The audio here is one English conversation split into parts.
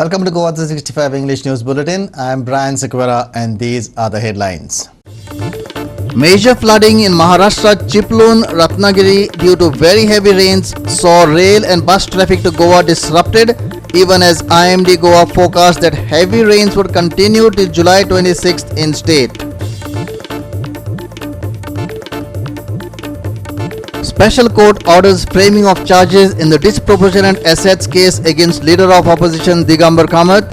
Welcome to Goa 365 English News Bulletin. I am Brian Sequera and these are the headlines. Major flooding in Maharashtra, Chiplun, Ratnagiri due to very heavy rains saw rail and bus traffic to Goa disrupted, even as IMD Goa forecast that heavy rains would continue till July 26th in state. Special court orders framing of charges in the disproportionate assets case against leader of opposition Digambar Kamath.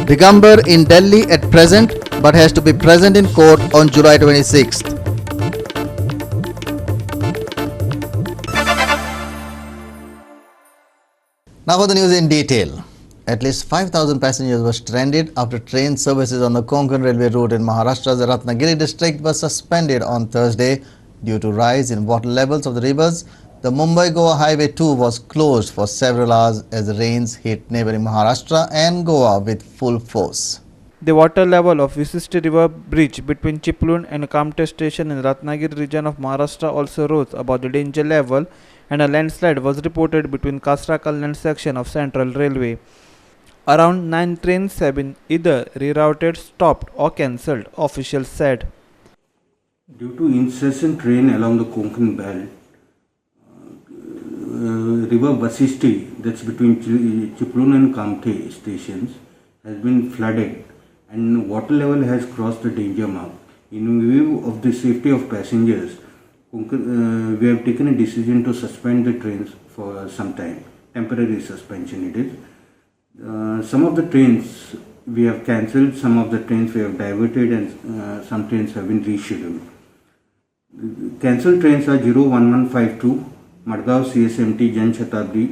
Digambar in Delhi at present but has to be present in court on July 26th. Now for the news in detail. At least 5,000 passengers were stranded after train services on the Konkan railway route in Maharashtra's Ratnagiri district were suspended on Thursday due to rise in water levels of the rivers. The Mumbai-Goa Highway 2 was closed for several hours as the rains hit neighbouring Maharashtra and Goa with full force. The water level of Visisti River bridge between Chiplun and Kamte station in Ratnagiri region of Maharashtra also rose above the danger level, and a landslide was reported between Kasra Kalyan section of Central Railway. Around 9 trains have been either rerouted, stopped or cancelled, officials said. Due to incessant rain along the Konkan belt, river Vasisti, that's between Chiplun and Kamte stations, has been flooded and water level has crossed the danger mark. In view of the safety of passengers, we have taken a decision to suspend the trains for some time. Temporary suspension it is. Some of the trains we have cancelled, some of the trains we have diverted, and some trains have been rescheduled. Cancelled trains are 01152 Madgaon CSMT Jan Shatabdi,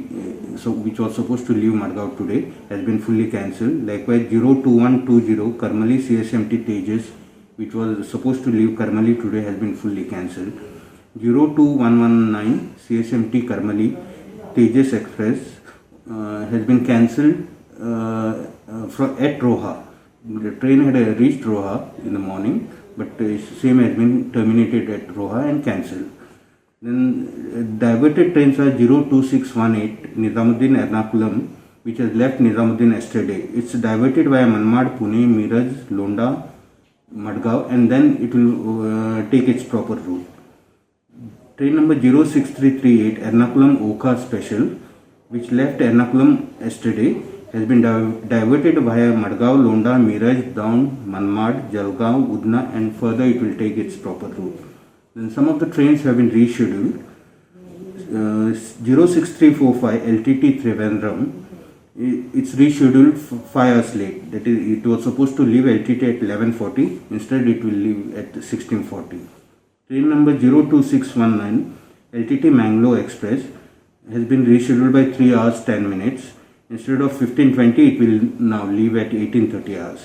which was supposed to leave Madgaon today, has been fully cancelled. Likewise 02120 Karmali CSMT Tejas, which was supposed to leave Karmali today, has been fully cancelled. 02119 CSMT Karmali Tejas Express has been cancelled at Roha. The train had reached Roha in the morning, but same has been terminated at Roha and cancelled. Then diverted trains are 02618 Nizamuddin Ernakulam, which has left Nizamuddin yesterday. It's diverted via Manmad, Pune, Miraj, Londa, Madgaon, and then it will take its proper route. Train number 06338 Ernakulam Oka Special, which left Ernakulam yesterday, has been diverted via Madgaon, Londa, Miraj, Daun, Manmad, Jalgaon, Udna, and further it will take its proper route. Then some of the trains have been rescheduled. 06345 LTT Trivandrum, it's rescheduled 5 hours late. That is, it was supposed to leave LTT at 11:40. Instead, it will leave at 16:40. Train number 02619 LTT Mangalore Express has been rescheduled by 3 hours 10 minutes. Instead of 15:20, it will now leave at 18:30 hours.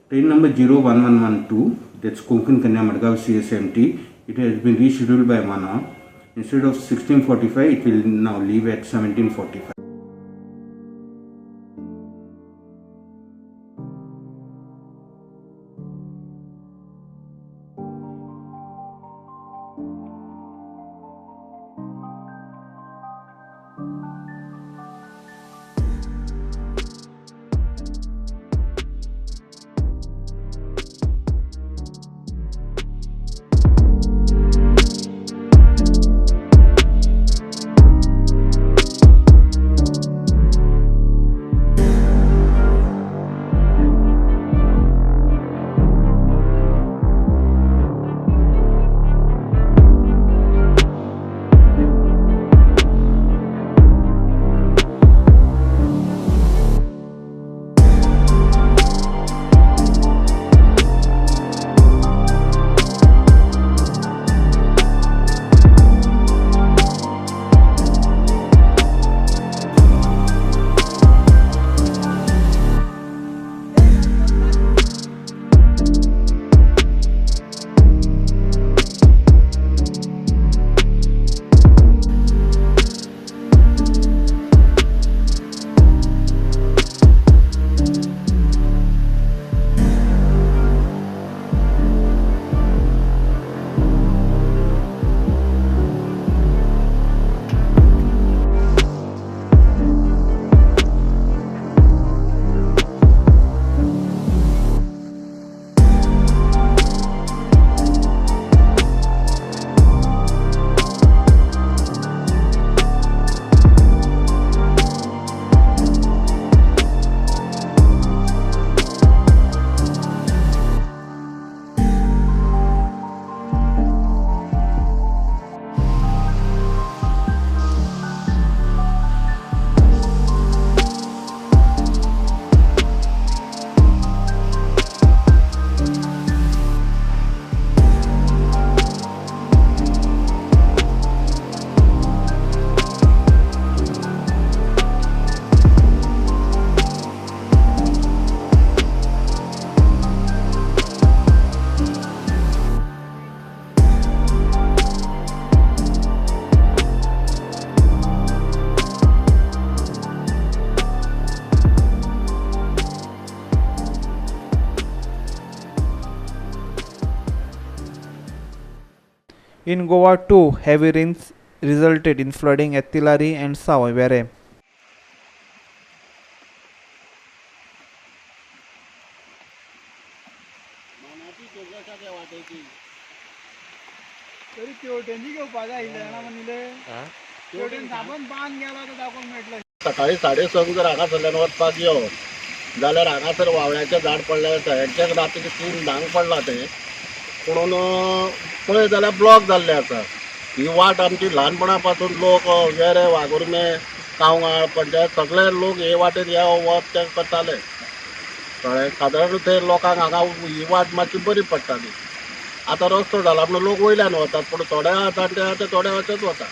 Train number 01112, that's Konkan Kanya Madgaon CSMT, it has been rescheduled by 1 hour. Instead of 16:45, it will now leave at 17:45. In Goa too, heavy rains resulted in flooding at Tilari and Savivere. सकाळी 6:30 जर हांगासरल्यान वचपाक यो जाल्यार हांगासर वावळ्याचें झाड पडलें सायडच्याक रातीचे 3 धांक पडला तें पुणून पळय जाल्यार ब्लॉक जाल्लें आसा. ही वाट आमची ल्हानपणा पासून लोक वेरे वागुर्मे कावंगाळ पंचायत सगळे लोक हे वाटेर या वच ते करताले कळ्ळें. सादारण ते लोकांक हांगा ही वाट मातशी बरी पडटाली. आतां रस्तो जाला म्हणून लोक वयल्यान वतात पूण थोडे जाणटे आहा ते थोडे वचत वता.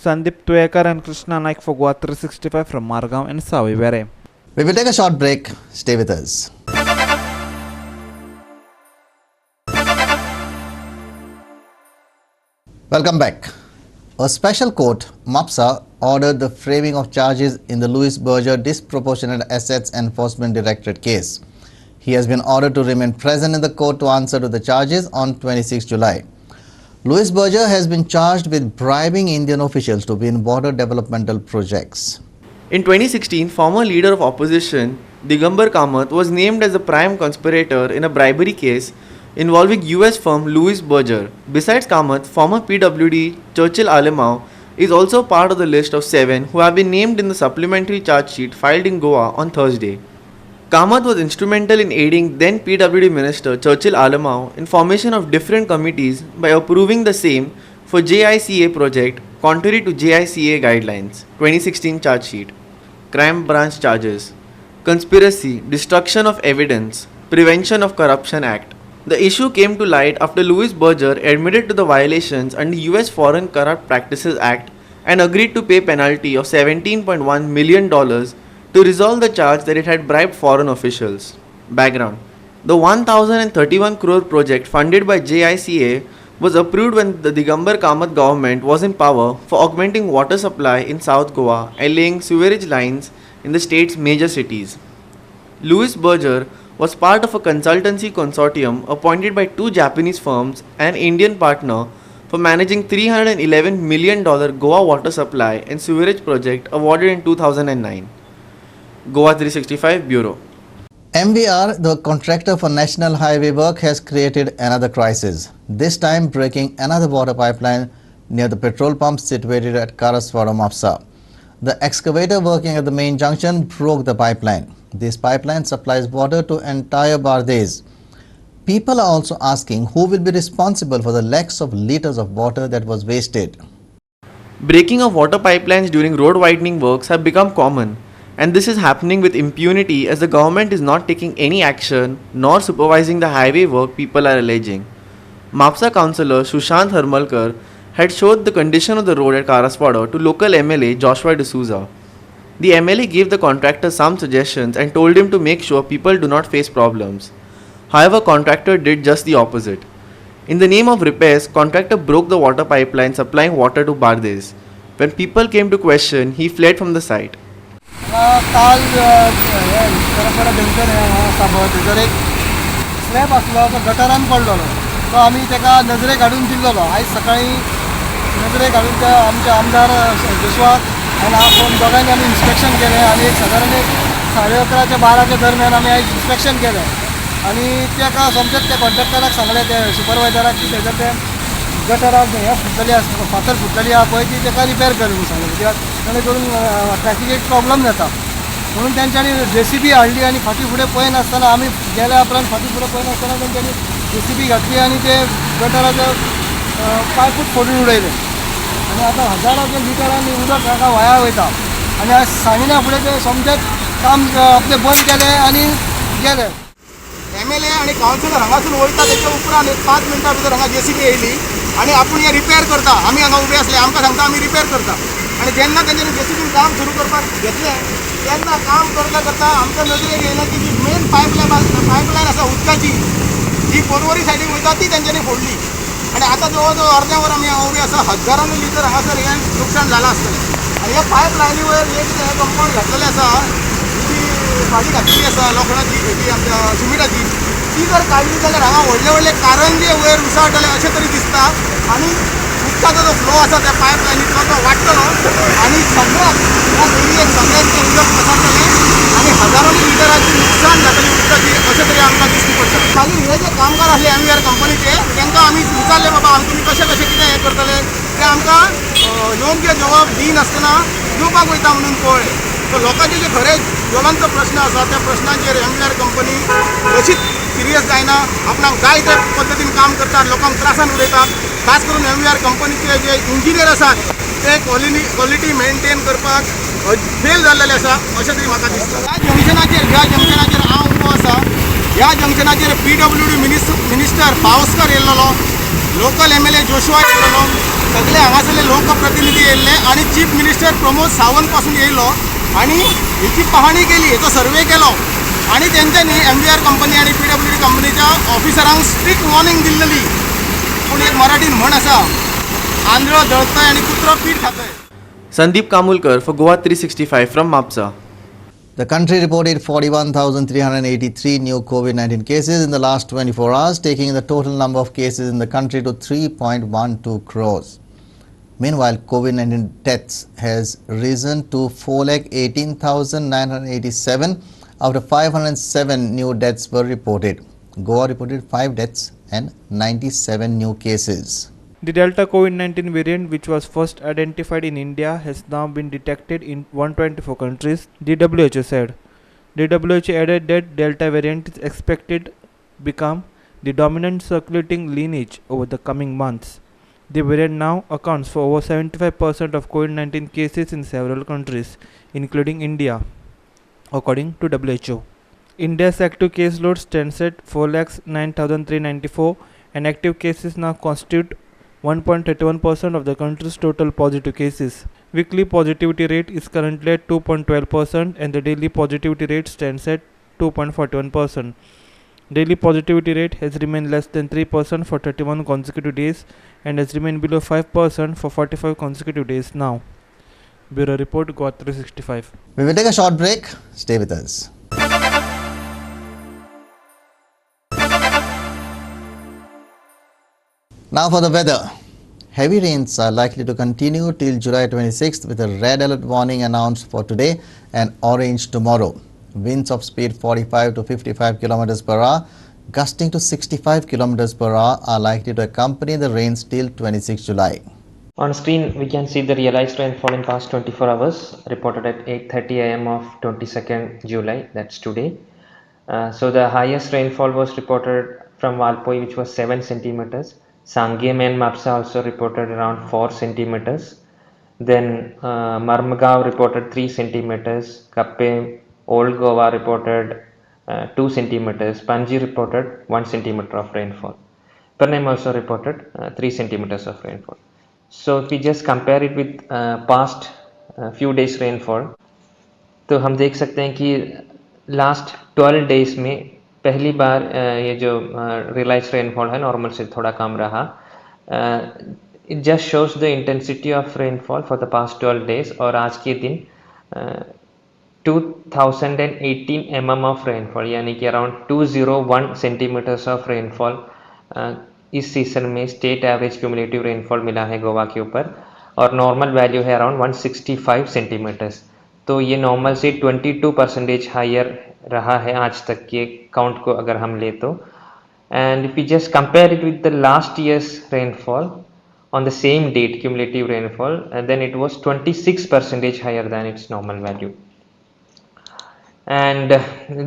Sandeep Tuekar and Krishna Naik for Goa 365 from Margao and Savivere. We will take a short break. Stay with us. Welcome back. A special court, MAPSA, ordered the framing of charges in the Louis Berger Disproportionate Assets Enforcement Directorate case. He has been ordered to remain present in the court to answer to the charges on 26 July. Louis Berger has been charged with bribing Indian officials to win border developmental projects. In 2016, former leader of opposition Digambar Kamath was named as the prime conspirator in a bribery case involving US firm Louis Berger. Besides Kamath, former PWD Churchill Alemao is also part of the list of 7 who have been named in the supplementary charge sheet filed in Goa on Thursday. Kamath was instrumental in aiding then PWD Minister Churchill Alemao in formation of different committees by approving the same for JICA project contrary to JICA guidelines. 2016 charge sheet. Crime branch charges. Conspiracy, destruction of evidence, Prevention of Corruption Act. The issue came to light after Louis Berger admitted to the violations under US Foreign Corrupt Practices Act and agreed to pay penalty of $17.1 million to resolve the charge that it had bribed foreign officials. Background. The 1,031 crore project funded by JICA was approved when the Digambar Kamath government was in power for augmenting water supply in South Goa and laying sewerage lines in the state's major cities. Louis Berger was part of a consultancy consortium appointed by 2 Japanese firms and Indian partner for managing $311 million Goa water supply and sewerage project awarded in 2009. Goa 365 Bureau. MVR, the contractor for National Highway work, has created another crisis, this time breaking another water pipeline near the petrol pump situated at Karaswara Mapsa. The excavator working at the main junction broke the pipeline. This pipeline supplies water to entire Bardez. People are also asking who will be responsible for the lakhs of liters of water that was wasted. Breaking of water pipelines during road widening works have become common, and this is happening with impunity as the government is not taking any action nor supervising the highway work people are alleging. Mapsa councillor Sushant Harmalkar had showed the condition of the road at Karaswada to local MLA Joshua D'Souza. The MLA gave the contractor some suggestions and told him to make sure people do not face problems. However, contractor did just the opposite. In the name of repairs, contractor broke the water pipeline supplying water to Bardez. When people came to question, he fled from the site. काल परत junction आसा थंयसर एक slab आसलो तो गटारान पडलेलो तो आमी ताका नजरे काडून दिल्लो. आयज सकाळीं नजरे काडून त्या आमच्या आमदार जोशवाक आनी हांव दोगांनी आमी इन्स्पेक्शन केलें आनी एक सादारण 11:30 ते 12 दरम्यान आमी आयज इन्स्पेक्शन केलें आनी ताका समजत त्या कॉन्ट्रॅक्टराक सांगलें त्या सुपरवायझराक की थंयसर तें गटराक हे फुटलेली आसा, फातर फुटलेली आहा पळय ती ताका रिपेर कर म्हणून सांगलें, कित्याक ताणें करून ट्रॅफिकेक प्रॉब्लम जाता म्हणून तेंच्यांनी JCB हाडली आनी फाटीं फुडें पळयनासतना आमी गेल्या उपरांत फाटीं फुडें पळयनासतना तेंच्यांनी JCB घातली आनी ते गटराचे पायपूच फोडून उडयले आनी आतां हजाराचे लिटरांनी उदक हाका व्हाया वयता आनी आज सांगिना फुडें ते सोमतेच काम आपलें बंद केलें आनी गेले. MLA आणि कावन्सिलर हांगासून वयता तेच्या उपरांत एक 5 मिनटां भितर हांगा JCB येयली आनी आपूण हे रिपेर करता. आमी हांगा उबे असले आमकां सांगता आमी रिपेर करता आनी जेन्ना तेंच्यांनी JCB काम सुरू करपाक घेतलें तेन्ना काम करता करता आमच्या नजरेक येयलें की जी मेन पायपलायन आसा उदकाची जी पोरवरी सायडीक वयता ती तेंच्यांनी फोडली आनी आतां जवळ जवळ अर्द्या वर आमी हांगा उबे आसा. हजारांनी लिटर हांगासर हें नुकसाण जालां आसतलें आनी ह्या पायपलायनी वयर एक हें कंपाउंड घातलेलें आसा, जी फाटी घातलेली आसा लोखंडाची जी आमच्या सिमिटाची, ती जर काडली जाल्यार हांगा व्हडले व्हडले कारंजे वयर उसळटले अशें तरी दिसता आनी उदकाचो जो फ्लो आसा त्या पायपलायनींतलो तो वाडटलो आनी सगळ्याक ह्या एरियेक सगळ्यांक तें उदक पसरतलें आनी हजारांनी लिटरांची नुकसाण जातली उदकाची अशें तरी आमकां दिश्टी पडटा. मागीर हे जे कामगार आसले MVR कंपनीचे तांकां आमी विचारले बाबा तुमी कशें कशें कितें हें करतले, ते आमकां योग्य जबाब दिनासतना दिवपाक वयता म्हणून पळय. सो लोकांचे जे खरे ज्वलंत प्रश्न आसा त्या प्रश्नांचेर MVR कंपनी अशीच सिरियस जायना. आपणाक जाय त्या पद्दतीन काम करतात, लोकांक त्रासान उडयतात. खास करून MVR कंपनीचे जे इंजिनियर आसात ते क्वॉलिटी मेंटेन करपाक फेल जाल्लेले आसा अशें तरी म्हाका दिसता. ह्या जंक्शनाचेर हांव उबो आसा. ह्या जंक्शनाचेर PWD मिनिस्टर पावसकर येयल्लो, लोकल MLA जोशुआ येयल्लो, सगळे हांगासरले लोकप्रतिनिधी येयल्ले आनी चीफ मिनिस्टर प्रमोद सावंत पासून येयलो आनी हेची पाहणी केली, हेचो सर्वे केलो आनी तेंच्यांनी MVR कंपनी आनी PWD कंपनीच्या ऑफिसरांक स्ट्रिक्ट वॉर्निंग दिल्ली. पूण एक मराठीन म्हण आसा, आंधळो जळतय आनी कुत्रो पीठ खातय. Sandeep Kamulkar for Goa 365 from Mapsa. The country reported 41,383 new COVID-19 cases in the last 24 hours, taking the total number of cases in the country to 3.12 crores. Meanwhile, COVID-19 deaths has risen to 4,18,987 after 507 new deaths were reported. Goa reported 5 deaths and 97 new cases. The Delta COVID-19 variant, which was first identified in India, has now been detected in 124 countries, the WHO said. The WHO added that Delta variant is expected to become the dominant circulating lineage over the coming months. The variant now accounts for over 75% of COVID-19 cases in several countries, including India, according to WHO. India's active case load stands at 4,09,394 and active cases now constitute 1.31% of the country's total positive cases. Weekly positivity rate is currently at 2.12% and the daily positivity rate stands at 2.41%. Daily positivity rate has remained less than 3% for 31 consecutive days and has remained below 5% for 45 consecutive days now. Bureau Report, Goa 365. We will take a short break. Stay with us. Now for the weather. Heavy rains are likely to continue till July 26th with a red alert warning announced for today and orange tomorrow. Winds of speed 45 to 55 km per hour, gusting to 65 km per hour are likely to accompany the rains till 26 July. On screen, we can see the realized rainfall in past 24 hours reported at 8:30 am of 22nd July, that's today. So the highest rainfall was reported from Valpoi, which was 7 centimeters. Sangem and Mapsa also reported around 4 centimeters. Then Marmagaon reported 3 centimeters. Kappe, Old Goa reported 2 centimeters. Panji reported 1 centimeter of rainfall. Pernem also reported 3 centimeters of rainfall. So if we just compare it with past few days rainfall, तो हम देख सकते हैं कि last 12 days में पहली बार ये जो रियलाइज रेनफॉल है नॉर्मल से थोड़ा कम रहा. It just shows the intensity of rainfall for the past 12 days और आज के दिन 2018 mm ऑफ रेनफॉल यानी कि अराउंड 201 सेंटीमीटर्स ऑफ रेनफॉल इस सीजन में स्टेट एवरेज क्यूमुलेटिव रेनफॉल मिला है गोवा के ऊपर और नॉर्मल वैल्यू है अराउंड 165 सेंटीमीटर्स. तो ये नॉर्मल से 22% हायर रहा है आज तक के काउंट को अगर हम ले तो. And if you just compare it with the last years rainfall on the same date cumulative rainfall, and then it was 26% higher than its normal value. And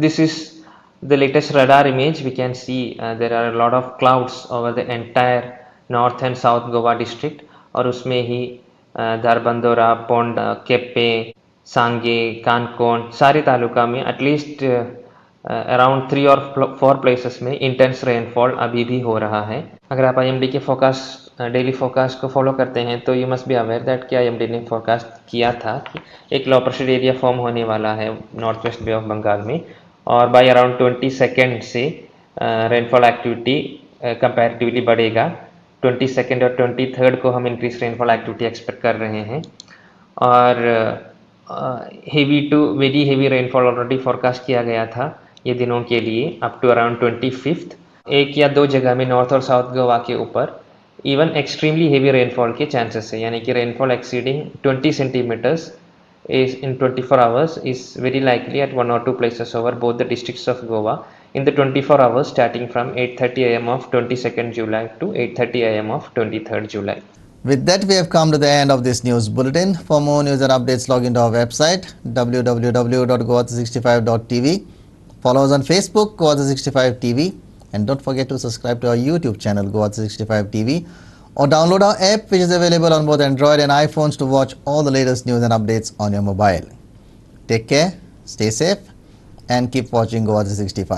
this is the latest radar image. We can see there are a lot of clouds over the entire north and south Goa district, और उसमें ही Dharbandora, pond, केप्पे, सांगे, कानकोन सारे तालुका में at least around 3 और 4 places में intense rainfall अभी भी हो रहा है. अगर आप IMD के फोरकास्ट डेली फोरकास्ट को फॉलो करते हैं तो you must be aware that कि IMD ने फोरकास्ट किया था कि एक लो प्रेशर एरिया फॉर्म होने वाला है north west Bay of Bengal में, और बाय अराउंड 22 से रेनफॉल एक्टिविटी कंपैरेटिवली बढ़ेगा. 22 और 23 को हम इंक्रीज रेनफॉल एक्टिविटी एक्सपेक्ट कर रहे हैं, और heavy to very heavy rainfall already forecast किया गया था ये दिनों के लिए अप टू अराउंड 25. एक या दो जगह में नॉर्थ और साउथ गोवा के ऊपर इवन एक्सट्रीमली हेवी रेनफॉल के चांसेस है, यानी कि rainfall exceeding 20 centimetres is in 24 hours is very likely at 1 or 2 places over both the districts of Goa in the 24 hours starting from 8:30 am of 22nd July to 8:30 am of 23rd July. With that, we have come to the end of this news bulletin. For more news and updates, log into our website www.goa365.tv. Follow us on Facebook, Goa365 TV, and don't forget to subscribe to our YouTube channel, Goa365 TV, or download our app, which is available on both Android and iPhones, to watch all the latest news and updates on your mobile. Take care, stay safe, and keep watching Goa365.